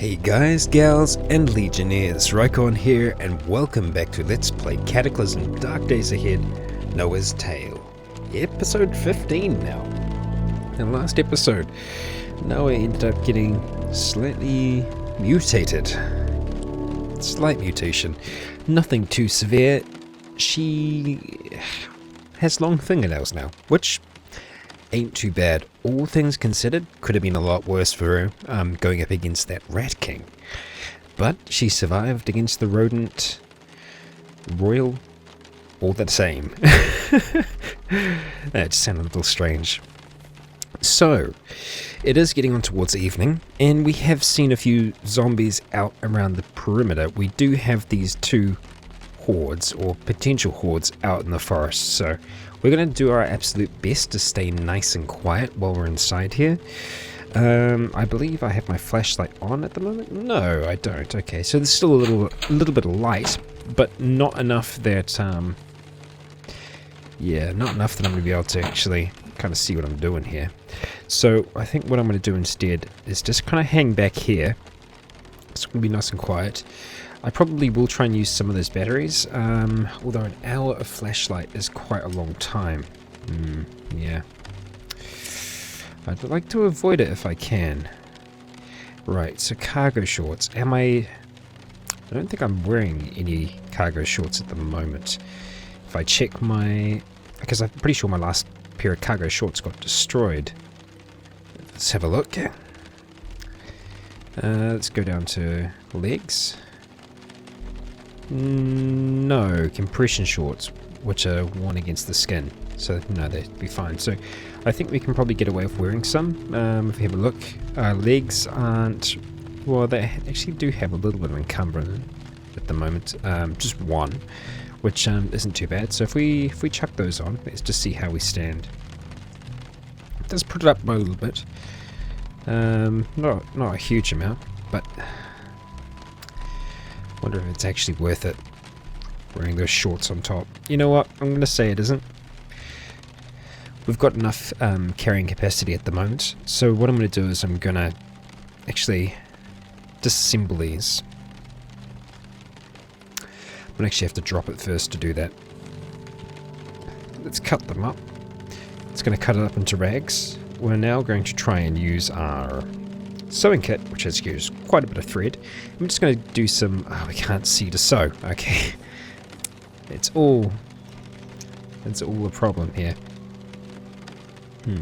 Hey guys, gals, and legionnaires, Rycon here, and welcome back to Let's Play Cataclysm Dark Days Ahead, Noah's Tale. Episode 15 now. In the last episode, Noah ended up getting slightly mutated. Slight mutation. Nothing too severe. She has long fingernails now, which ain't too bad. All things considered, could have been a lot worse for her going up against that Rat King. But she survived against the rodent royal, all the same. That just sounded a little strange. So, it is getting on towards evening, and we have seen a few zombies out around the perimeter. We do have these two hordes, or potential hordes, out in the forest, so we're going to do our absolute best to stay nice and quiet while we're inside here. I believe I have my flashlight on at the moment. No, I don't. Okay, so there's still a little bit of light, but not enough that, yeah, not enough that I'm going to be able to actually kind of see what I'm doing here. So I think what I'm going to do instead is just kind of hang back here. It's going to be nice and quiet. I probably will try and use some of those batteries, although an hour of flashlight is quite a long time. Yeah. I'd like to avoid it if I can. Right, so cargo shorts. I don't think I'm wearing any cargo shorts at the moment. If I check because I'm pretty sure my last pair of cargo shorts got destroyed. Let's have a look. Let's go down to legs. No, compression shorts, which are worn against the skin. So, no, they'd be fine. So, I think we can probably get away with wearing some. If we have a look, legs aren't... Well, they actually do have a little bit of encumbrance at the moment. Just one, which isn't too bad. So, if we chuck those on, let's just see how we stand. It does put it up by a little bit. Not a huge amount, but... wonder if it's actually worth it wearing those shorts on top. You know what? I'm going to say it isn't. We've got enough carrying capacity at the moment. So what I'm going to do is I'm going to actually disassemble these. I'm going to actually have to drop it first to do that. Let's cut them up. It's going to cut it up into rags. We're now going to try and use our sewing kit, which has used quite a bit of thread. I'm just going to do some... Oh, we can't see to sew. Okay. It's all a problem here. Yeah,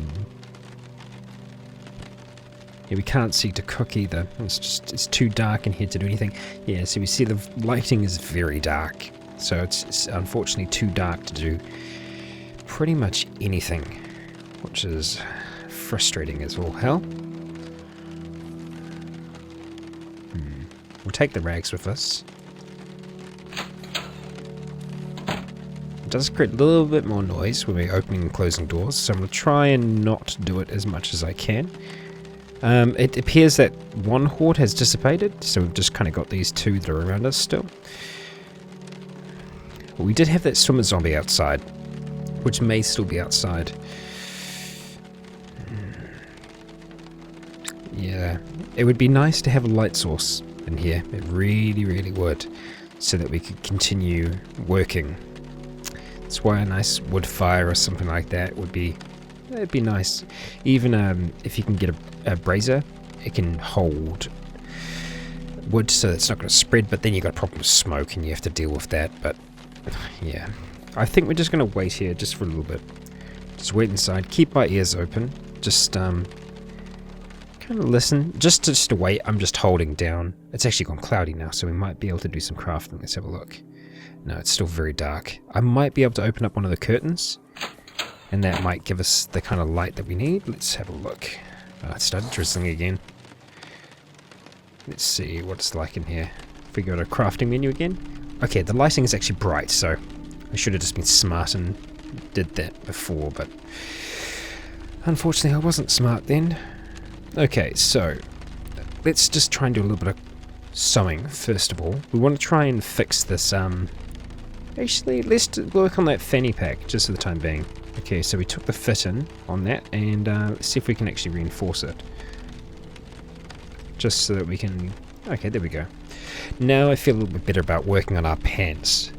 we can't see to cook either. It's too dark in here to do anything. Yeah, so we see the lighting is very dark. So it's unfortunately too dark to do pretty much anything, which is frustrating as all hell. We'll take the rags with us. It does create a little bit more noise when we're opening and closing doors, so I'm going to try and not do it as much as I can. It appears that one horde has dissipated, so we've just kind of got these two that are around us still. We did have that swimmer zombie outside, which may still be outside. Yeah, it would be nice to have a light source in here. It really, really would, so that we could continue working. That's why a nice wood fire or something like that would be, it'd be nice. Even if you can get a brazier, it can hold wood so it's not going to spread, but then you've got a problem with smoke and you have to deal with that. But yeah, I think we're just going to wait here just for a little bit. Just wait inside, keep my ears open, just kind of listen, just to wait. I'm just holding down. It's actually gone cloudy now, so we might be able to do some crafting. Let's have a look. No, it's still very dark. I might be able to open up one of the curtains, and that might give us the kind of light that we need. Let's have a look. Oh, it started drizzling again. Let's see what it's like in here. If we go to a crafting menu again. Okay, the lighting is actually bright, so I should have just been smart and did that before, but unfortunately I wasn't smart then. Okay, so let's just try and do a little bit of sewing first of all. We want to try and fix this. Actually, let's work on that fanny pack just for the time being. Okay, so we took the fit in on that, and let's see if we can actually reinforce it. Just so that we can Okay, there we go. Now I feel a little bit better about working on our pants.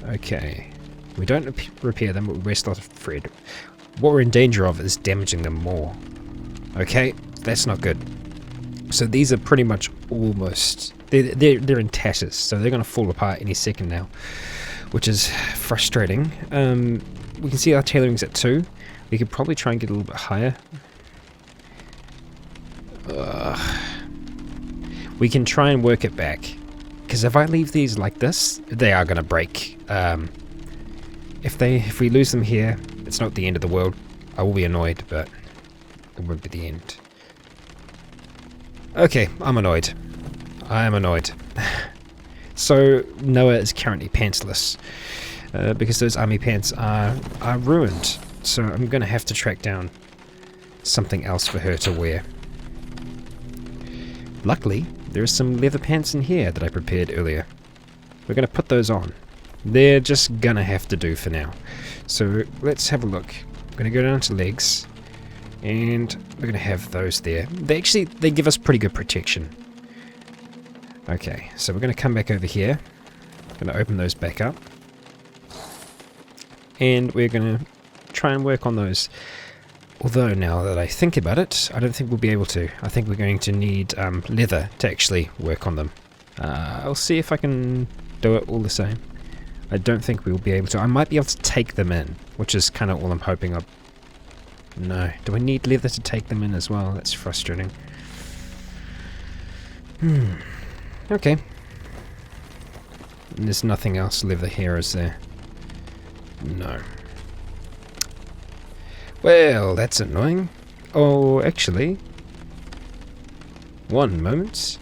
Okay. We don't repair them, but we waste a lot of thread. What we're in danger of is damaging them more. Okay, that's not good. So these are pretty much almost... They're in tatters, so they're going to fall apart any second now, which is frustrating. We can see our tailoring's at 2. We could probably try and get a little bit higher. We can try and work it back, because if I leave these like this, they are going to break. If we lose them here, it's not the end of the world. I will be annoyed, but it won't be the end. Okay, I'm annoyed. I am annoyed. So Noah is currently pantsless, because those army pants are ruined. So I'm going to have to track down something else for her to wear. Luckily, there are some leather pants in here that I prepared earlier. We're going to put those on. They're just going to have to do for now. So let's have a look. I'm going to go down to legs, and we're going to have those there. They give us pretty good protection. Okay, so we're going to come back over here. Going to open those back up. And we're going to try and work on those. Although now that I think about it, I don't think we'll be able to. I think we're going to need leather to actually work on them. I'll see if I can do it all the same. I don't think we'll be able to. I might be able to take them in, which is kind of all I'm hoping of. No. Do I need leather to take them in as well? That's frustrating. Okay. And there's nothing else leather here, is there? No. Well, that's annoying. Oh, actually. One moment.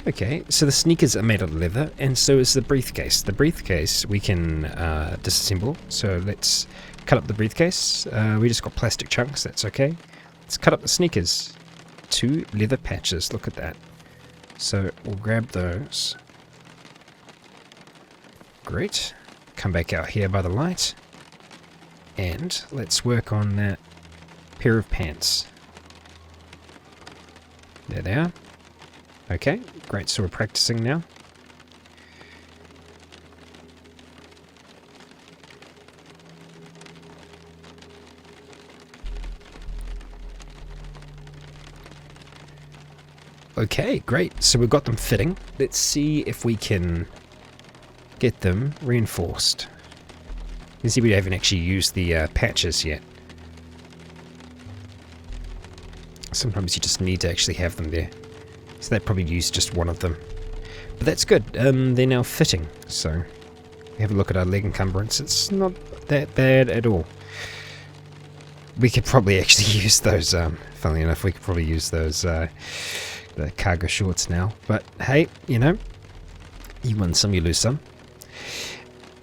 Okay, so the sneakers are made of leather, and so is the briefcase. The briefcase we can disassemble, so let's cut up the briefcase. We just got plastic chunks, that's okay. Let's cut up the sneakers. 2 leather patches, look at that. So we'll grab those. Great. Come back out here by the light. And let's work on that pair of pants. There they are. Okay, great, so we're practicing now. Okay, great, so we've got them fitting. Let's see if we can get them reinforced. You can see we haven't actually used the patches yet. Sometimes you just need to actually have them there. So they probably used just one of them. But that's good. They're now fitting. So we have a look at our leg encumbrance. It's not that bad at all. We could probably actually use those, funnily enough, we could probably use those the cargo shorts now. But hey, you know, you win some, you lose some.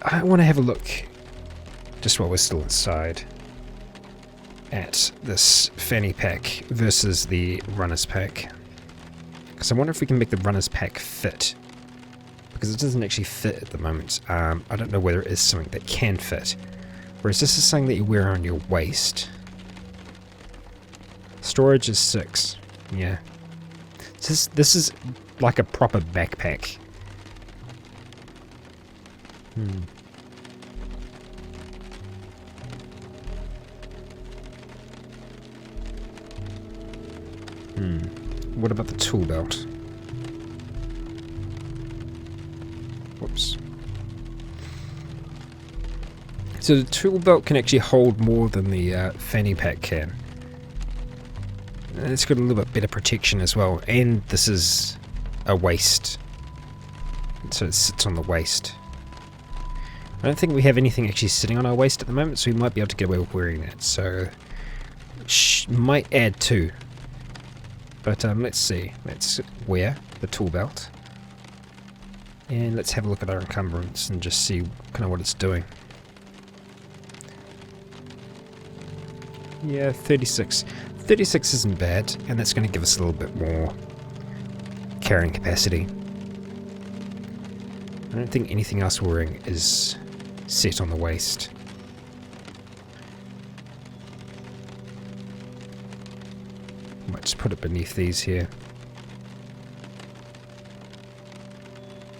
I want to have a look, just while we're still inside, at this fanny pack versus the runner's pack. Because I wonder if we can make the runner's pack fit. Because it doesn't actually fit at the moment. I don't know whether it is something that can fit. Whereas this is something that you wear on your waist. Storage is 6. Yeah. This is like a proper backpack. What about the tool belt? Whoops. So the tool belt can actually hold more than the fanny pack can. And it's got a little bit better protection as well. And this is a waist. So it sits on the waist. I don't think we have anything actually sitting on our waist at the moment, so we might be able to get away with wearing that. So might add 2. But let's see. Let's wear the tool belt. And let's have a look at our encumbrance and just see kind of what it's doing. Yeah, 36. 36 isn't bad, and that's going to give us a little bit more carrying capacity. I don't think anything else we're wearing is set on the waist. Might just put it beneath these here.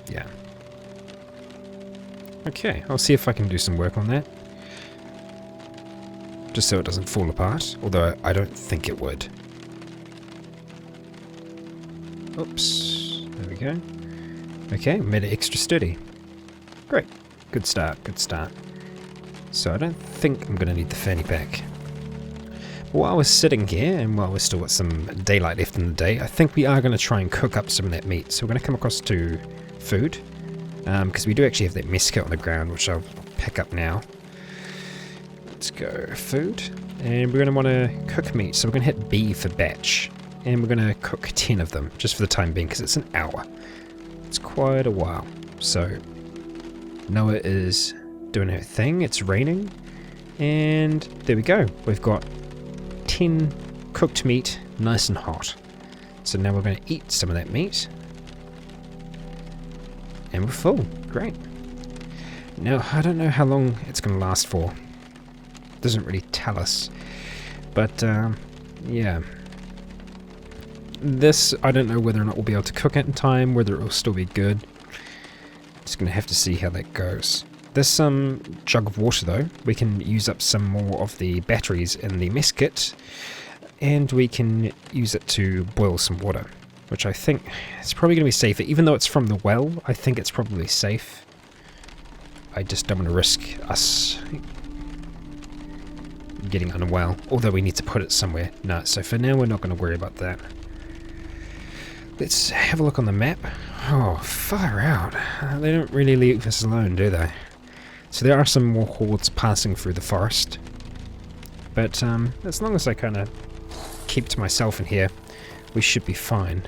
Yeah. Okay, I'll see if I can do some work on that. Just so it doesn't fall apart, although I don't think it would. Oops, there we go. Okay, made it extra sturdy. Great, good start, good start. So I don't think I'm going to need the fanny pack. While we're sitting here, and while we've still got some daylight left in the day, I think we are going to try and cook up some of that meat. So we're going to come across to food, because we do actually have that mess kit on the ground, which I'll pick up now. Let's go food, and we're going to want to cook meat. So we're going to hit B for batch, and we're going to cook 10 of them, just for the time being, because it's an hour. It's quite a while. So Noah is doing her thing, it's raining, and there we go. We've got 10 cooked meat, nice and hot. So now we're going to eat some of that meat. And we're full. Great. Now, I don't know how long it's going to last for. Doesn't really tell us. But, yeah. This, I don't know whether or not we'll be able to cook it in time, whether it will still be good. Just going to have to see how that goes. This jug of water, though, we can use up some more of the batteries in the mess kit, and we can use it to boil some water, which I think is probably going to be safer. Even though it's from the well, I think it's probably safe. I just don't want to risk us getting unwell, although we need to put it somewhere. No, so for now we're not going to worry about that. Let's have a look on the map. Oh, far out. They don't really leave us alone, do they? So there are some more hordes passing through the forest. But as long as I kind of keep to myself in here, we should be fine.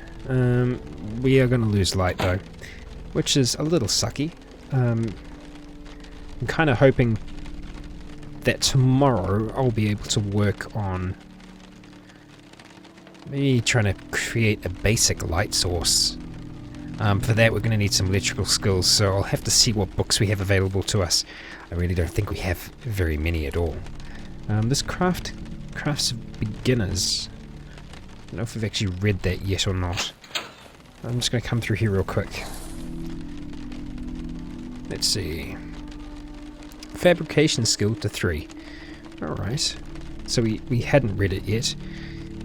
We are going to lose light though, which is a little sucky. I'm kind of hoping that tomorrow I'll be able to work on maybe trying to create a basic light source. For that we're going to need some electrical skills, so I'll have to see what books we have available to us. I really don't think we have very many at all. This crafts of beginners. I don't know if we've actually read that yet or not. I'm just going to come through here real quick. Let's see. Fabrication skill to 3. Alright. So we hadn't read it yet.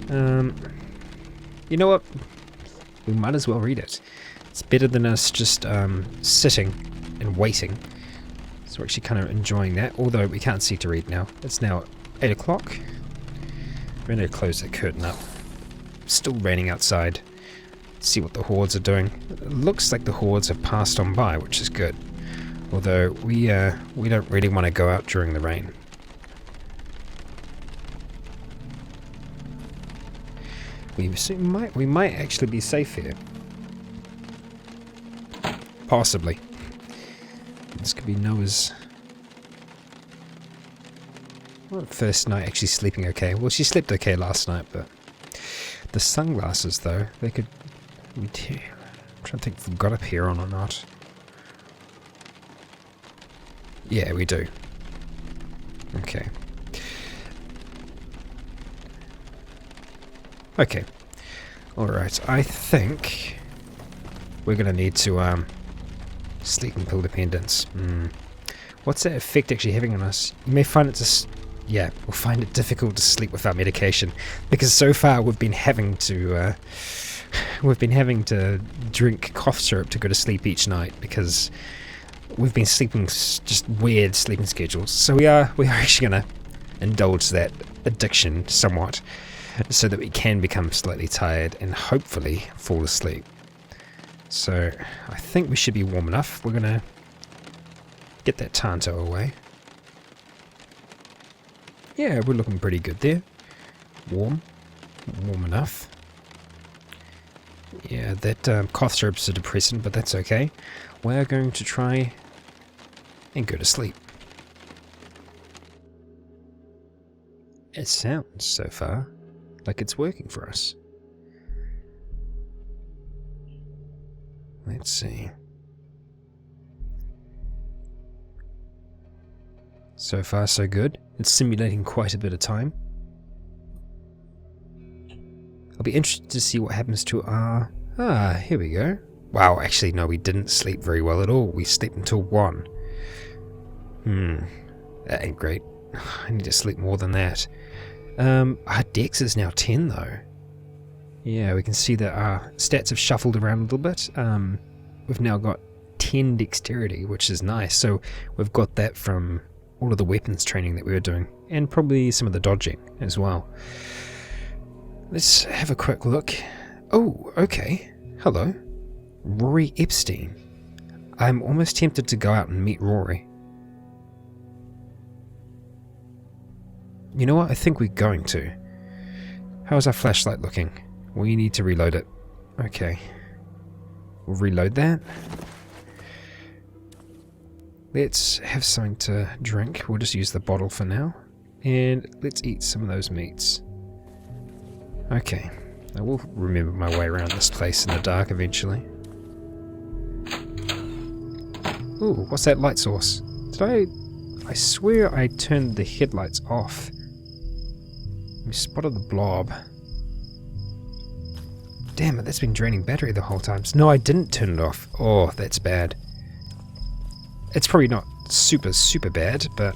You know what? We might as well read it. It's better than us just sitting and waiting. So we're actually kind of enjoying that, although we can't see to read now. It's now 8 o'clock. We're going to close that curtain up. Still raining outside. See what the hordes are doing. It looks like the hordes have passed on by, which is good. Although we don't really want to go out during the rain. We might actually be safe here. Possibly. This could be Noah's first night actually sleeping okay. Well, she slept okay last night, but the sunglasses though, they could... I'm trying to think if we've got a pair on or not. Yeah, we do. Okay. Okay. Alright, I think we're going to need to sleeping pill dependence. What's that effect actually having on us? You may find it we'll find it difficult to sleep without medication, because so far we've been having to drink cough syrup to go to sleep each night, because we've been sleeping just weird sleeping schedules. So we are actually going to indulge that addiction somewhat, so that we can become slightly tired and hopefully fall asleep. So I think we should be warm enough. We're going to get that Tanto away. Yeah, we're looking pretty good there. Warm enough. Yeah, that cough syrup's a depressant, but that's okay. We're going to try and go to sleep. It sounds, so far, like it's working for us. Let's see. So far, so good. It's simulating quite a bit of time. I'll be interested to see what happens to our... here we go. Wow, actually, no, we didn't sleep very well at all. We slept until 1. That ain't great. I need to sleep more than that. Our dex is now 10, though. Yeah, we can see that our stats have shuffled around a little bit. We've now got 10 dexterity, which is nice. So we've got that from all of the weapons training that we were doing, and probably some of the dodging as well. Let's have a quick look. Oh, okay. Hello. Rory Epstein. I'm almost tempted to go out and meet Rory. You know what? I think we're going to. How's our flashlight looking? We need to reload it. Okay. We'll reload that. Let's have something to drink. We'll just use the bottle for now. And let's eat some of those meats. Okay. I will remember my way around this place in the dark eventually. Ooh, what's that light source? I swear I turned the headlights off. We spotted the blob. Damn it, that's been draining battery the whole time. No, I didn't turn it off. Oh, that's bad. It's probably not super, super bad, but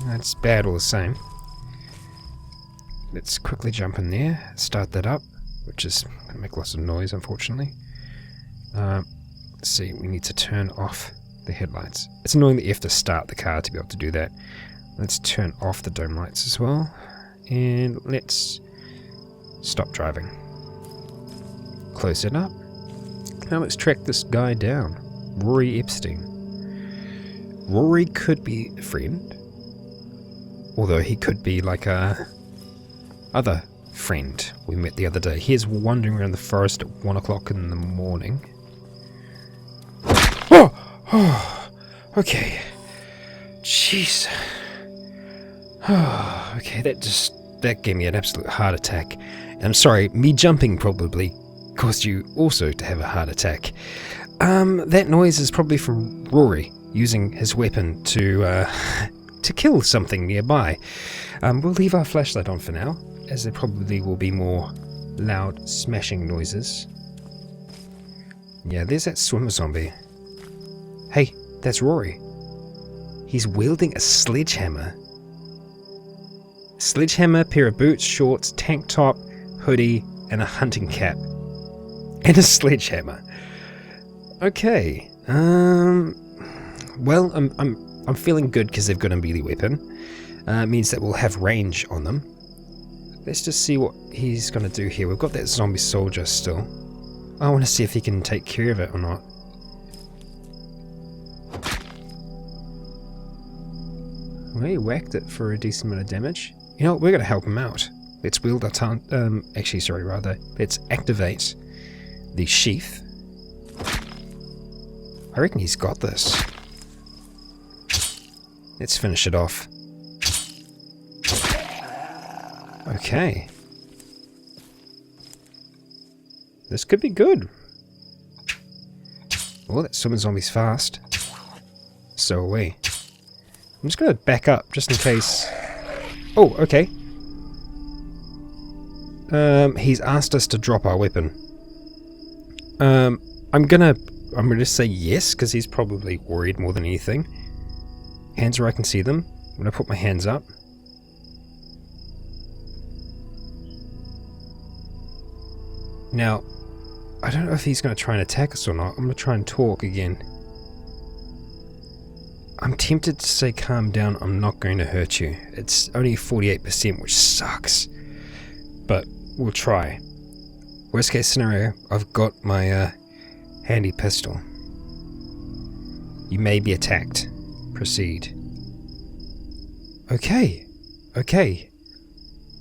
it's bad all the same. Let's quickly jump in there, start that up, which is going to make lots of noise, unfortunately. Let's see, we need to turn off the headlights. It's annoying that you have to start the car to be able to do that. Let's turn off the dome lights as well. And let's stop driving. Close it up. Now let's track this guy down. Rory Epstein. Rory could be a friend. Although he could be like a other friend we met the other day. He's wandering around the forest at 1 o'clock in the morning. Oh, okay. Jeez. Oh, okay, that gave me an absolute heart attack. I'm sorry, me jumping probably caused you also to have a heart attack. That noise is probably from Rory using his weapon to kill something nearby. We'll leave our flashlight on for now, as there probably will be more loud smashing noises. Yeah, there's that swimmer zombie. Hey, that's Rory. He's wielding a sledgehammer. Sledgehammer, pair of boots, shorts, tank top, hoodie, and a hunting cap. And a sledgehammer. Okay. Well, I'm feeling good because they've got a melee weapon. It means that we'll have range on them. Let's just see what he's going to do here. We've got that zombie soldier still. I want to see if he can take care of it or not. Well, he whacked it for a decent amount of damage. You know what, we're going to help him out. Let's wield our let's activate the sheath. I reckon he's got this. Let's finish it off. Okay. This could be good. Oh, that swimming zombie's fast. So are we. I'm just going to back up, just in case... Oh, okay. He's asked us to drop our weapon. I'm gonna say yes, because he's probably worried more than anything. Hands where I can see them. I'm gonna put my hands up. Now, I don't know if he's gonna try and attack us or not. I'm gonna try and talk again. I'm tempted to say calm down, I'm not going to hurt you. It's only 48%, which sucks. But we'll try. Worst case scenario, I've got my handy pistol. You may be attacked. Proceed. Okay. Okay.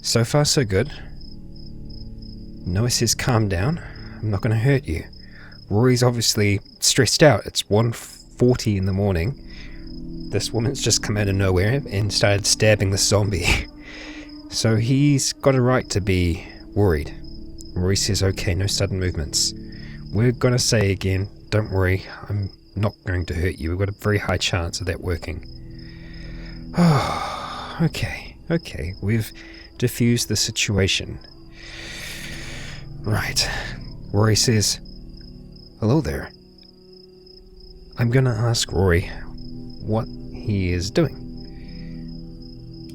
So far so good. Noah says calm down. I'm not going to hurt you. Rory's obviously stressed out. It's 1:40 in the morning. This woman's just come out of nowhere and started stabbing the zombie. So he's got a right to be worried. Rory says, okay, no sudden movements. We're going to say again, don't worry, I'm not going to hurt you. We've got a very high chance of that working. Oh, okay, we've diffused the situation. Right. Rory says, Hello there. I'm gonna ask Rory what he is doing.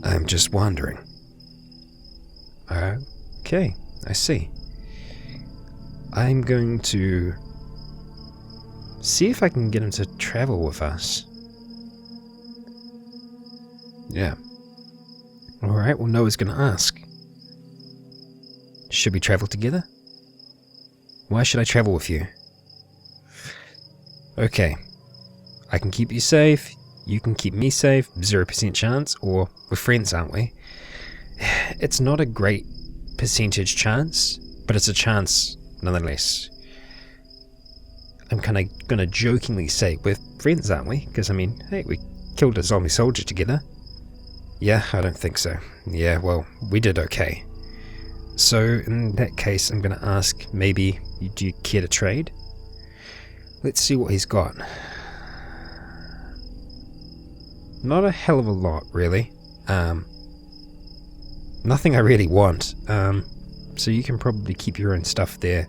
I'm just wandering. Okay, I see. I'm going to see if I can get him to travel with us. Yeah. Alright, well Noah's gonna ask. Should we travel together? Why should I travel with you? Okay. I can keep you safe, you can keep me safe, 0% chance, or we're friends, aren't we? It's not a great percentage chance, but it's a chance nonetheless. I'm kind of going to jokingly say we're friends, aren't we? Because, I mean, hey, we killed a zombie soldier together. Yeah, I don't think so. Yeah, well, we did okay. So, in that case, I'm going to ask, maybe, do you care to trade? Let's see what he's got. Not a hell of a lot, really. Nothing I really want. So you can probably keep your own stuff there.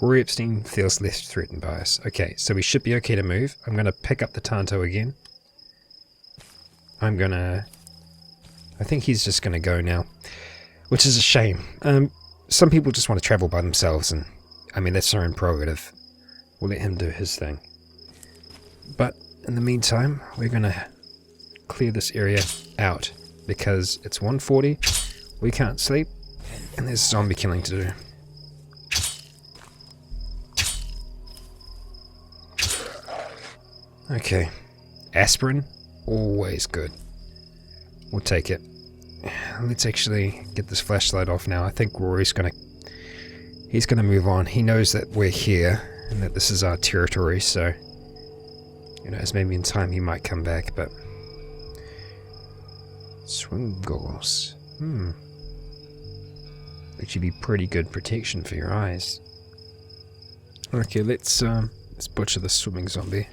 Rory Epstein feels less threatened by us. Okay, so we should be okay to move. I'm going to pick up the Tanto again. I think he's just going to go now. Which is a shame. Some people just want to travel by themselves, and I mean, that's their own prerogative. We'll let him do his thing. But in the meantime, we're going to clear this area out because it's 1:40, we can't sleep, and there's zombie killing to do. Okay, aspirin, always good. We'll take it. Let's actually get this flashlight off now. I think Rory's he's gonna move on. He knows that we're here and that this is our territory, so who knows, maybe in time he might come back, but swim goggles. Actually be pretty good protection for your eyes. Okay, let's butcher the swimming zombie.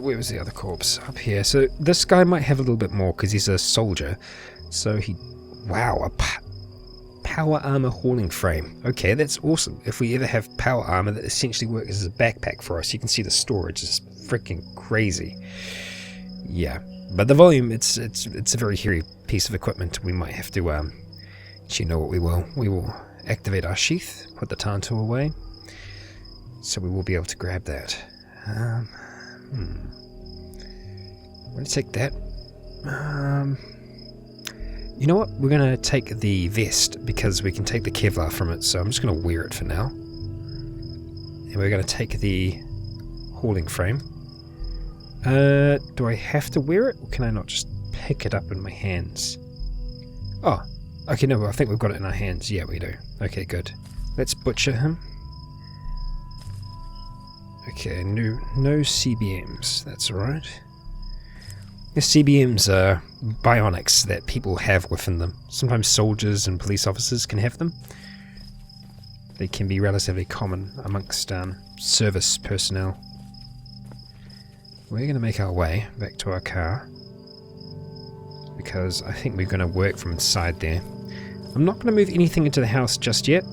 Where was the other corpse? Up here. So this guy might have a little bit more because he's a soldier. So wow, a power armor hauling frame. Okay, that's awesome. If we ever have power armor that essentially works as a backpack for us, you can see the storage is freaking crazy. Yeah, but the volume, it's a very hairy piece of equipment. We might have to, you know what we will. We will activate our sheath, put the Tanto away, so we will be able to grab that. I'm going to take that. You know what? We're going to take the vest because we can take the Kevlar from it, so I'm just going to wear it for now. And we're going to take the hauling frame. Do I have to wear it, or can I not just pick it up in my hands? Oh, okay, no, I think we've got it in our hands. Yeah, we do. Okay, good. Let's butcher him. Okay, no CBMs, that's alright. The CBMs are bionics that people have within them. Sometimes soldiers and police officers can have them. They can be relatively common amongst service personnel. We're going to make our way back to our car, because I think we're going to work from inside there. I'm not going to move anything into the house just yet.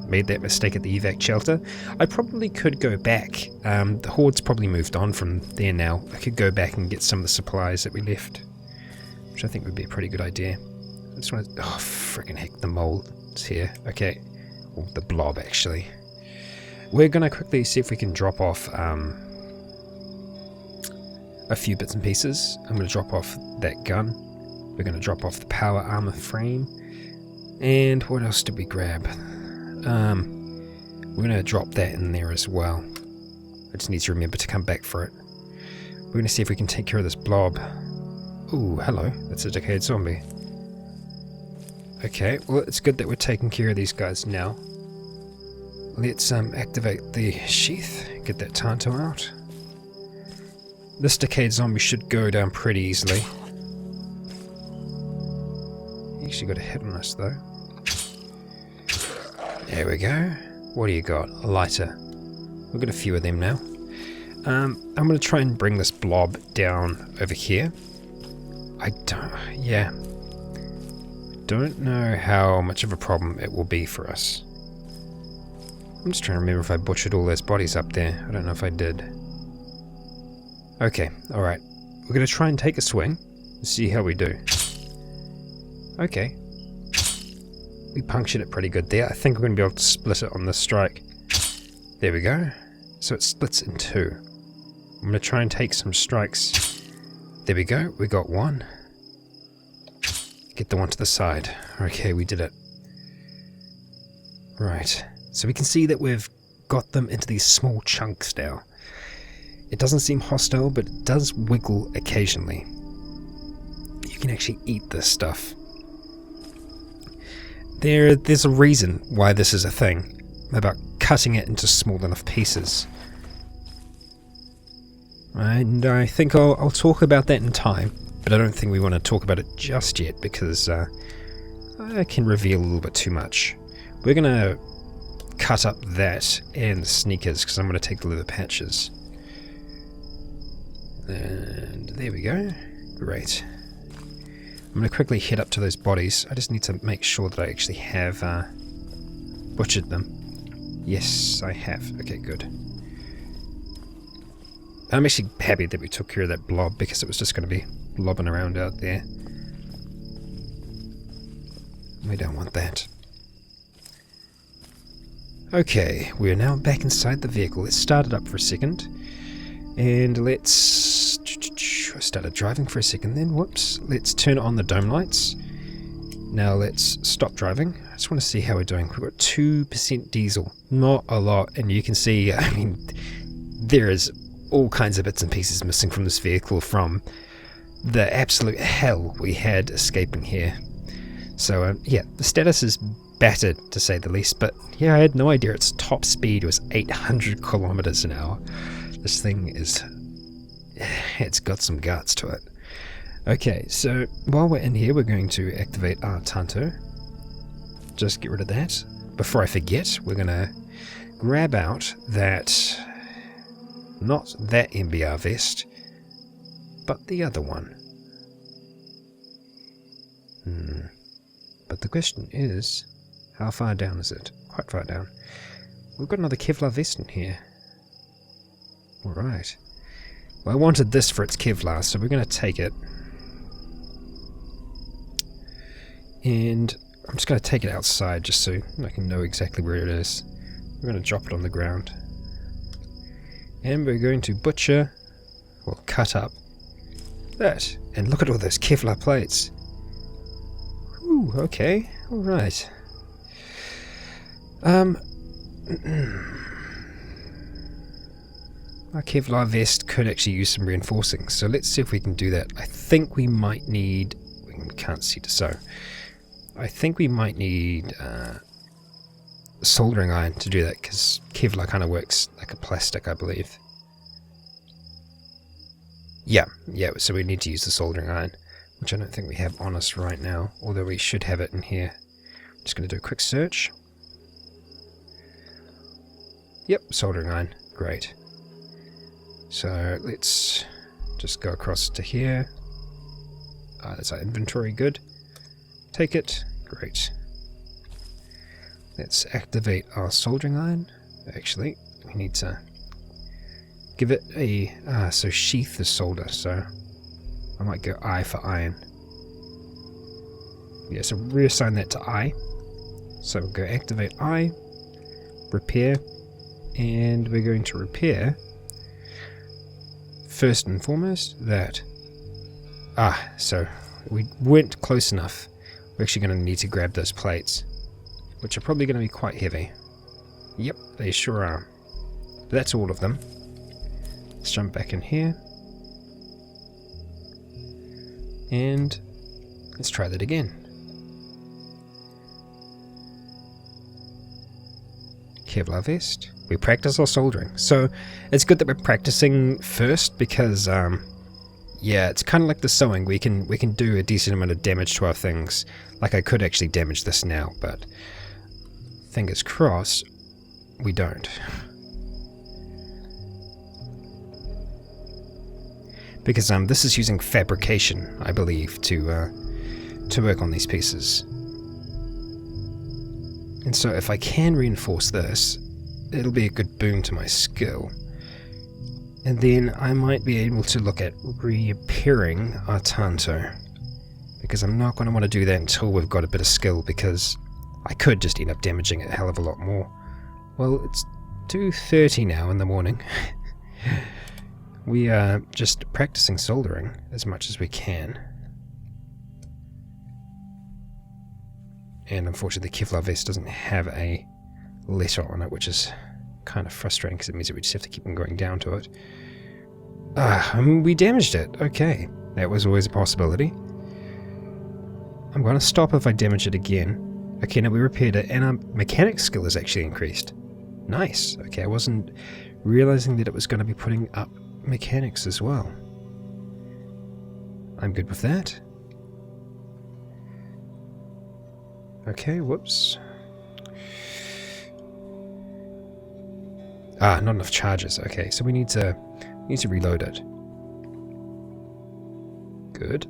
Made that mistake at the evac shelter. I probably could go back. The horde's probably moved on from there now. I could go back and get some of the supplies that we left, which I think would be a pretty good idea. I just want to... Oh, freaking heck, the mole's here. Okay. Or the blob, actually. We're going to quickly see if we can drop off a few bits and pieces. I'm going to drop off that gun. We're going to drop off the power armor frame. And what else did we grab? We're going to drop that in there as well. I just need to remember to come back for it. We're going to see if we can take care of this blob. Ooh, hello. That's a decayed zombie. Okay, well, it's good that we're taking care of these guys now. Let's activate the sheath. Get that Tanto out. This decayed zombie should go down pretty easily. He actually got a hit on us, though. There we go. What do you got? A lighter. We've got a few of them now. I'm going to try and bring this blob down over here. don't know how much of a problem it will be for us. I'm just trying to remember if I butchered all those bodies up there. I don't know if I did. Okay, alright. We're going to try and take a swing and see how we do. Okay. We punctured it pretty good there. I think we're going to be able to split it on this strike. There we go. So it splits in two. I'm going to try and take some strikes. There we go. We got one. Get the one to the side. Okay, we did it. Right. So we can see that we've got them into these small chunks now. It doesn't seem hostile, but it does wiggle occasionally. You can actually eat this stuff. There's a reason why this is a thing, about cutting it into small enough pieces. And I think I'll talk about that in time, but I don't think we want to talk about it just yet, because I can reveal a little bit too much. We're going to cut up that and the sneakers, because I'm going to take the leather patches. And there we go. Great. I'm going to quickly head up to those bodies. I just need to make sure that I actually have butchered them. Yes, I have. Okay, good. I'm actually happy that we took care of that blob, because it was just going to be blobbing around out there. We don't want that. Okay, we're now back inside the vehicle. Let's start it up for a second. And let's... I started driving for a second then. Whoops. Let's turn on the dome lights. Now let's stop driving. I just want to see how we're doing. We've got 2% diesel. Not a lot. And you can see, I mean, there is all kinds of bits and pieces missing from this vehicle, from the absolute hell we had escaping here. So, yeah, the status is battered, to say the least. But, yeah, I had no idea its top speed was 800 kilometers an hour. This thing is... it's got some guts to it. Okay, so while we're in here, we're going to activate our Tanto. Just get rid of that. Before I forget, we're going to grab out that... not that MBR vest, but the other one. But the question is, how far down is it? Quite far down. We've got another Kevlar vest in here. Alright. Well, I wanted this for its Kevlar, so we're going to take it. And I'm just going to take it outside just so I can know exactly where it is. We're going to drop it on the ground. And we're going to butcher, or cut up, that. And look at all those Kevlar plates. Ooh, okay. Alright. Our Kevlar vest could actually use some reinforcing, so let's see if we can do that. I think we might need... we can't see to sew. I think we might need soldering iron to do that, because Kevlar kind of works like a plastic, I believe. Yeah, so we need to use the soldering iron, which I don't think we have on us right now, although we should have it in here. I'm just going to do a quick search. Yep, soldering iron. Great. So let's just go across to here. That's our inventory, good. Take it, great. Let's activate our soldering iron. Actually, we need to give it a... so sheath is solder, so I might go I for iron. Yeah, so reassign that to I. So we'll go activate I, repair, and we're going to repair... first and foremost, that. So we weren't close enough. We're actually going to need to grab those plates, which are probably going to be quite heavy. Yep, they sure are. That's all of them. Let's jump back in here. And let's try that again. Kevlar vest. We practice our soldering. So it's good that we're practicing first, because yeah, it's kind of like the sewing. We can do a decent amount of damage to our things. Like I could actually damage this now, but fingers crossed we don't. Because this is using fabrication, I believe, to work on these pieces. And so if I can reinforce this, it'll be a good boon to my skill. And then I might be able to look at repairing our Tanto. Because I'm not going to want to do that until we've got a bit of skill, because I could just end up damaging it a hell of a lot more. Well, it's 2:30 now in the morning. We are just practicing soldering as much as we can. And unfortunately the Kevlar vest doesn't have a letter on it, which is kind of frustrating because it means that we just have to keep on going down to it. We damaged it. Okay, that was always a possibility. I'm going to stop if I damage it again. Okay, now we repaired it, and our mechanic skill is actually increased. Nice. Okay, I wasn't realizing that it was going to be putting up mechanics as well. I'm good with that. Okay, whoops. Not enough charges. Okay, so we need to reload it. Good.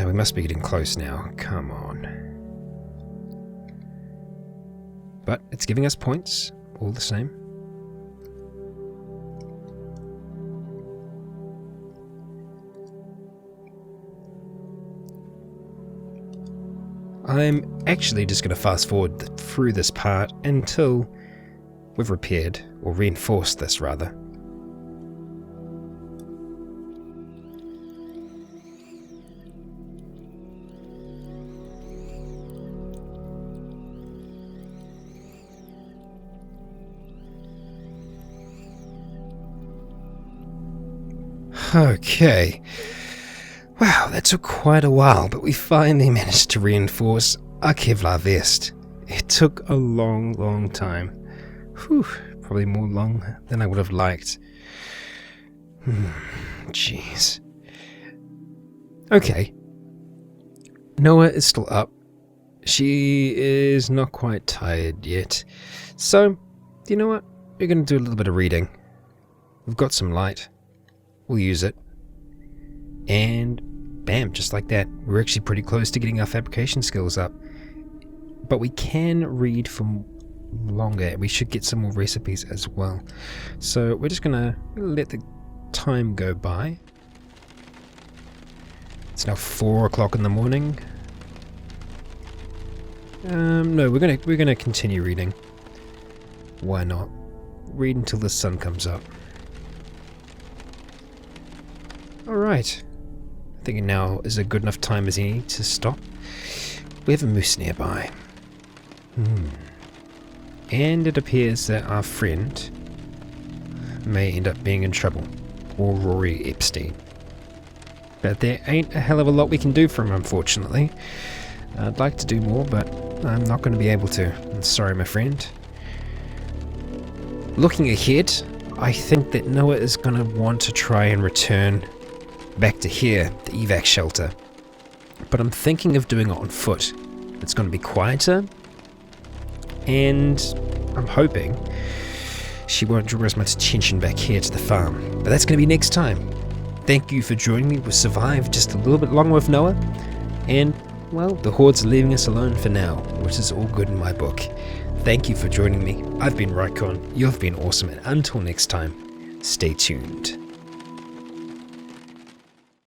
We must be getting close now. Come on. But it's giving us points, all the same. I'm actually just going to fast forward through this part until we've repaired, or reinforced this rather. Okay. Wow, that took quite a while, but we finally managed to reinforce our Kevlar vest. It took a long, long time. Whew, probably more long than I would have liked. Jeez. Okay. Noah is still up. She is not quite tired yet. So, you know what? We're going to do a little bit of reading. We've got some light. We'll use it. And bam, just like that. We're actually pretty close to getting our fabrication skills up. But we can read for longer. We should get some more recipes as well. So we're just going to let the time go by. It's now 4 o'clock in the morning. No, we're gonna continue reading. Why not? Read until the sun comes up. Alright. I think now is a good enough time as any to stop. We have a moose nearby. And it appears that our friend may end up being in trouble. Or Rory Epstein. But there ain't a hell of a lot we can do for him, unfortunately. I'd like to do more, but I'm not going to be able to. I'm sorry, my friend. Looking ahead, I think that Noah is going to want to try and return back to here, the evac shelter. But I'm thinking of doing it on foot. It's going to be quieter, and I'm hoping she won't draw as much attention back here to the farm. But that's going to be next time. Thank you for joining me. We survived just a little bit longer with Noah, and well, the hordes are leaving us alone for now, which is all good in my book. Thank you for joining me. I've been Raikon, you've been awesome, and until next time, stay tuned.